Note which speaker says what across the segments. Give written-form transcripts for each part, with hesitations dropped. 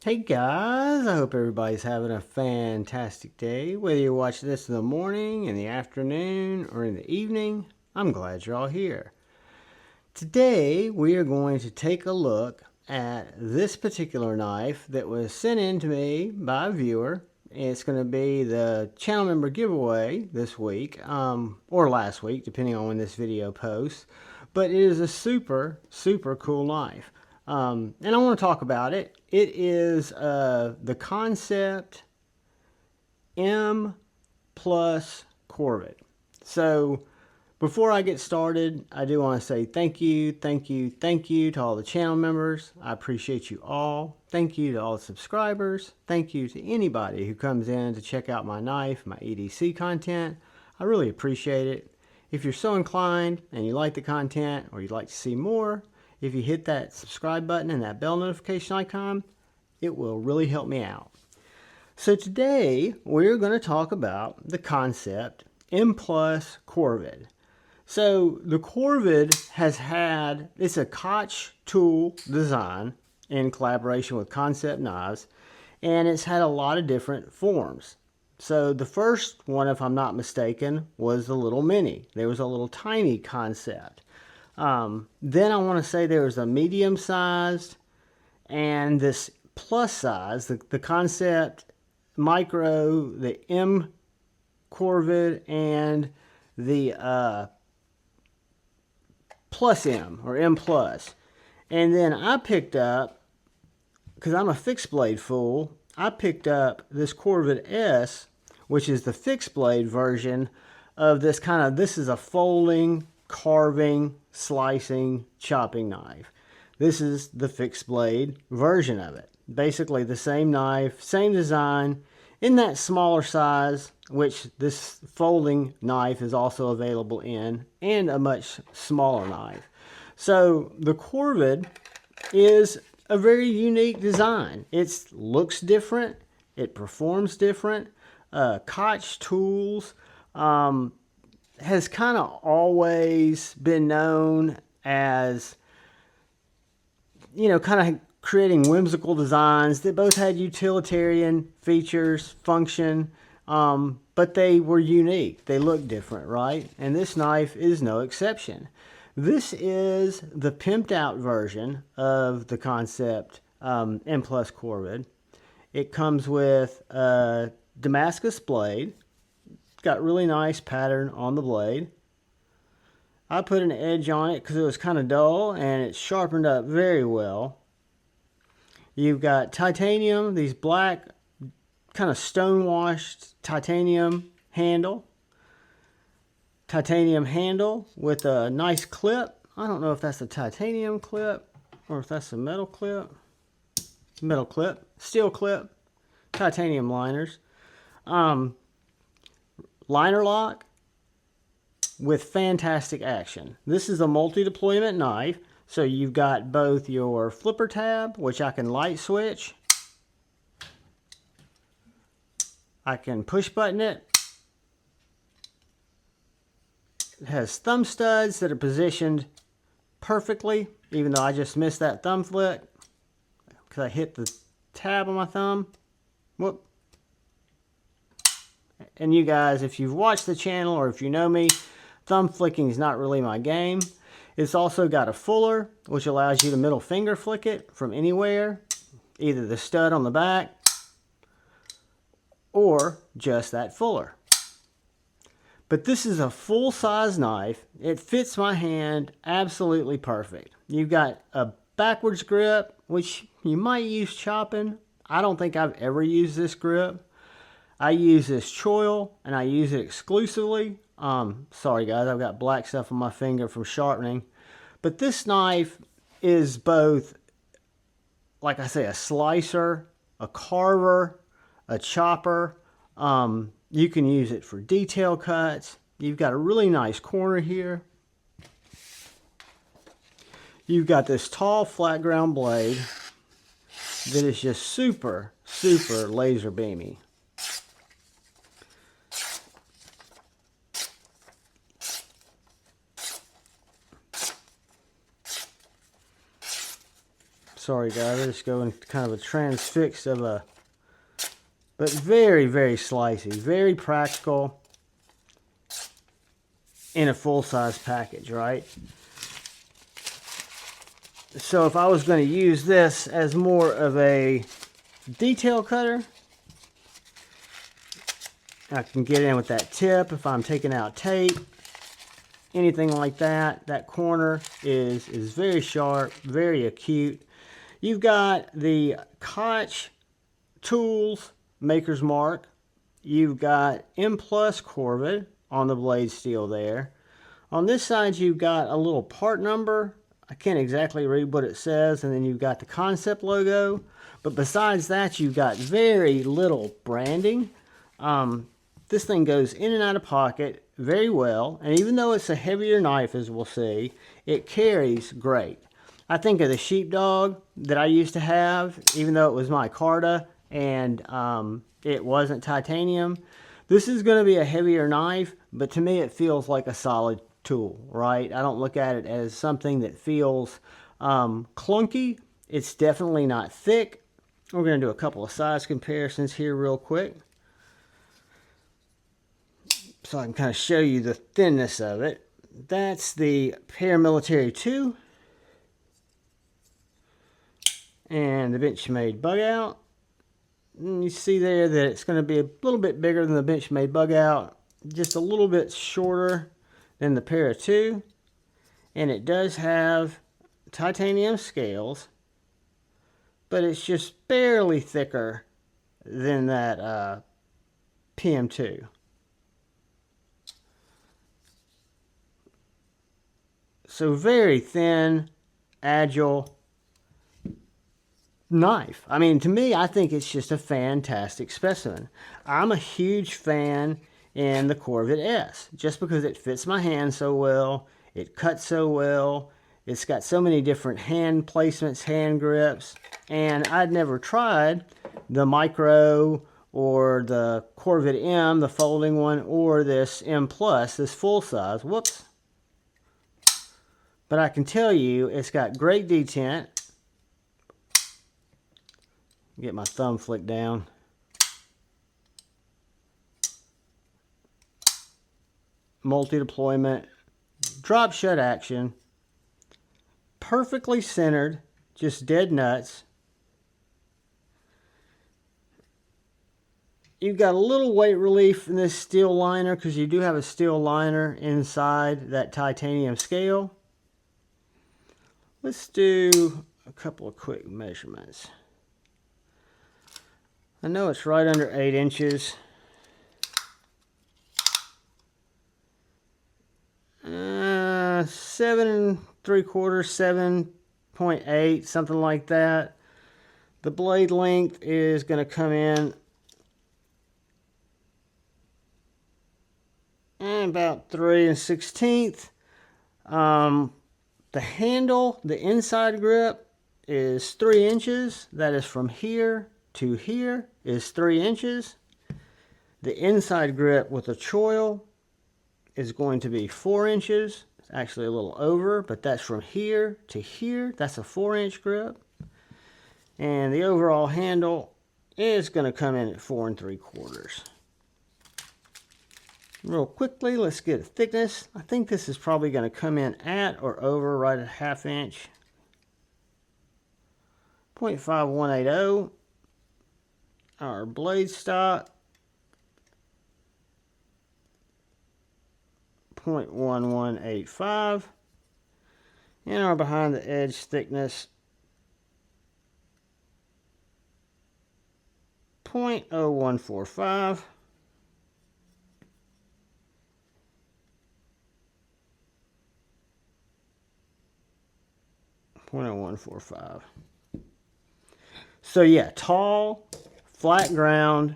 Speaker 1: Hey guys, I hope everybody's having a fantastic day. Whether you're watching this in the morning, in the afternoon, or in the evening, I'm glad you're all here. Today, we are going to take a look at this particular knife that was sent in to me by a viewer. It's going to be the channel member giveaway this week, or last week, depending on when this video posts. But it is a super, super cool knife. And I want to talk about it. It is the Kansept M plus Korvid. So before I get started, I do want to say thank you to all the channel members. I appreciate you all. Thank you to all the subscribers. Thank you to anybody who comes in to check out my knife, my EDC content. I really appreciate it. If you're so inclined and you like the content or you'd like to see more, if you hit that subscribe button and that bell notification icon, it will really help me out. So today we're going to talk about the Kansept M plus Korvid. So the Korvid has had, it's a Kotch tool design in collaboration with Kansept knives, and it's had a lot of different forms. So the first one, if I'm not mistaken, was the little mini. There was a little tiny Kansept. Then I want to say there was a medium sized and this plus size, the Kansept Micro, the M Korvid, and the Plus M or M Plus. And then I picked up, because I'm a fixed blade fool, I picked up this Korvid S, which is the fixed blade version of this this is a folding, carving, slicing, chopping knife. This is the fixed blade version of it. Basically the same knife, same design, in that smaller size, which this folding knife is also available in, and a much smaller knife. So the Korvid is a very unique design. It looks different, it performs different. Kotch Tools has kind of always been known as, you know, kind of creating whimsical designs that both had utilitarian features, function, but they were unique. They looked different, right? And this knife is no exception. This is the pimped out version of the Kansept M Plus Korvid. It comes with a Damascus blade. Got really nice pattern on the blade. I put an edge on it because it was kind of dull, and it's sharpened up very well. You've got titanium, these black kind of stonewashed titanium handle. Titanium handle with a nice clip. I don't know if that's a titanium clip or if that's a metal clip. Metal clip, steel clip, titanium liners. Liner lock with fantastic action. This is a multi-deployment knife, so you've got both your flipper tab, which I can light switch. I can push button it. It has thumb studs that are positioned perfectly, even though I just missed that thumb flick because I hit the tab on my thumb. Whoop. And you guys, if you've watched the channel or if you know me, thumb flicking is not really my game. It's also got a fuller, which allows you to middle finger flick it from anywhere, either the stud on the back or just that fuller. But this is a full-size knife. It fits my hand absolutely perfect. You've got a backwards grip, which you might use chopping. I don't think I've ever used this grip. I use this choil, and I use it exclusively. Sorry guys, I've got black stuff on my finger from sharpening. But this knife is both, like I say, a slicer, a carver, a chopper. You can use it for detail cuts. You've got a really nice corner here. You've got this tall flat ground blade that is just super, super laser beamy. Sorry guys, I just go in kind of a transfix of a, but very, very slicey, very practical in a full-size package, right? So if I was going to use this as more of a detail cutter, I can get in with that tip if I'm taking out tape, anything like that. That corner is very sharp, very acute. You've got the Kotch tools, Maker's Mark. You've got M Plus Korvid on the blade steel there. On this side, you've got a little part number. I can't exactly read what it says, and then you've got the Kansept logo. But besides that, you've got very little branding. This thing goes in and out of pocket very well, and even though it's a heavier knife, as we'll see, it carries great. I think of the sheepdog that I used to have, even though it was micarta and it wasn't titanium. This is going to be a heavier knife, but to me it feels like a solid tool, right? I don't look at it as something that feels clunky. It's definitely not thick. We're going to do a couple of size comparisons here real quick, so I can kind of show you the thinness of it. That's the Paramilitary 2 and the Benchmade Bug Out. And you see there that it's going to be a little bit bigger than the Benchmade Bug Out, just a little bit shorter than the Para 2, and it does have titanium scales, but it's just barely thicker than that PM2. So very thin, agile knife. I mean, to me, I think it's just a fantastic specimen. I'm a huge fan in the Korvid S, just because it fits my hand so well, it cuts so well, it's got so many different hand placements, hand grips, and I'd never tried the micro or the Korvid M, the folding one, or this M Plus, this full size. Whoops. But I can tell you it's got great detent. Get my thumb flicked down. Multi-deployment, drop shut action, perfectly centered, just dead nuts. You've got a little weight relief in this steel liner because you do have a steel liner inside that titanium scale. Let's do a couple of quick measurements. I know it's right under 8 inches. 7 3/4, 7.8, something like that. The blade length is going to come in about 3 1/16. The handle, the inside grip is 3 inches. That is from here to here is 3 inches. The inside grip with the choil is going to be 4 inches. It's actually a little over, but that's from here to here. That's a 4-inch grip. And the overall handle is going to come in at 4 3/4. Real quickly, let's get a thickness. I think this is probably going to come in at or over right at 1/2 inch. 0.5180. Our blade stock, 0.1185. And our behind the edge thickness, 0.0145. So yeah, tall, flat ground,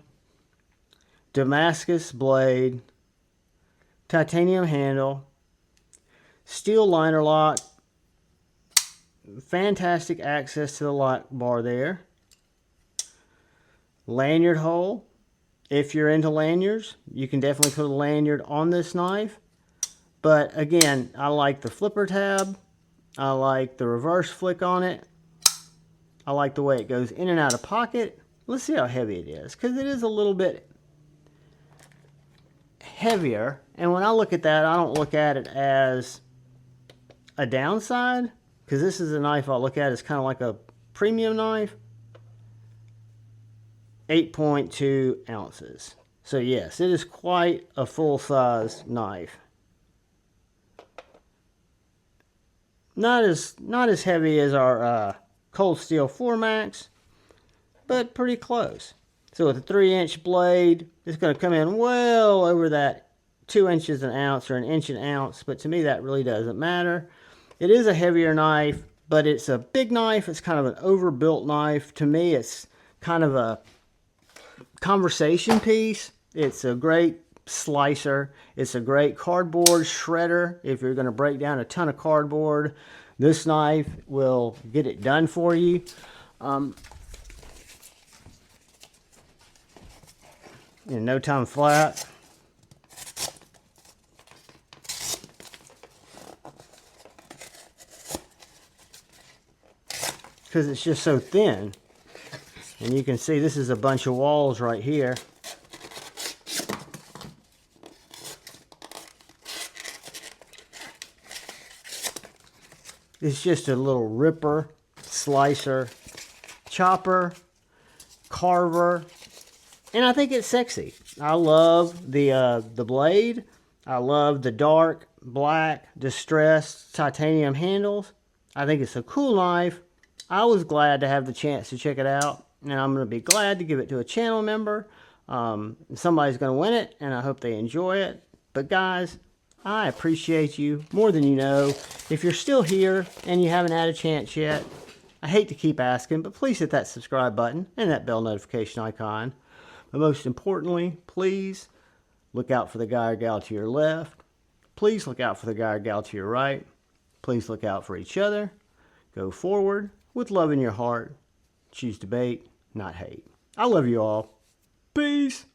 Speaker 1: Damascus blade, titanium handle, steel liner lock, fantastic access to the lock bar there, lanyard hole. If you're into lanyards, you can definitely put a lanyard on this knife. But again, I like the flipper tab. I like the reverse flick on it. I like the way it goes in and out of pocket. Let's see how heavy it is, because it is a little bit heavier. And when I look at that, I don't look at it as a downside, because this is a knife I look at as kind of like a premium knife. 8.2 ounces. So yes, it is quite a full-size knife. Not as heavy as our Cold Steel 4MAX, but pretty close. So with a 3-inch blade, it's going to come in well over that 2 inches an ounce or an inch an ounce, but to me that really doesn't matter. It is a heavier knife, but it's a big knife. It's kind of an overbuilt knife. To me, it's kind of a conversation piece. It's a great slicer. It's a great cardboard shredder. If you're going to break down a ton of cardboard, this knife will get it done for you. In no time flat. Because it's just so thin. And you can see this is a bunch of walls right here. It's just a little ripper, slicer, chopper, carver, and I think it's sexy. I love the blade. I love the dark black distressed titanium handles. I think it's a cool knife. I was glad to have the chance to check it out, and I'm going to be glad to give it to a channel member. Somebody's going to win it, and I hope they enjoy it. But guys, I appreciate you more than you know. If you're still here and you haven't had a chance yet, I hate to keep asking, but please hit that subscribe button and that bell notification icon. But most importantly, please look out for the guy or gal to your left. Please look out for the guy or gal to your right. Please look out for each other. Go forward with love in your heart. Choose debate, not hate. I love you all. Peace.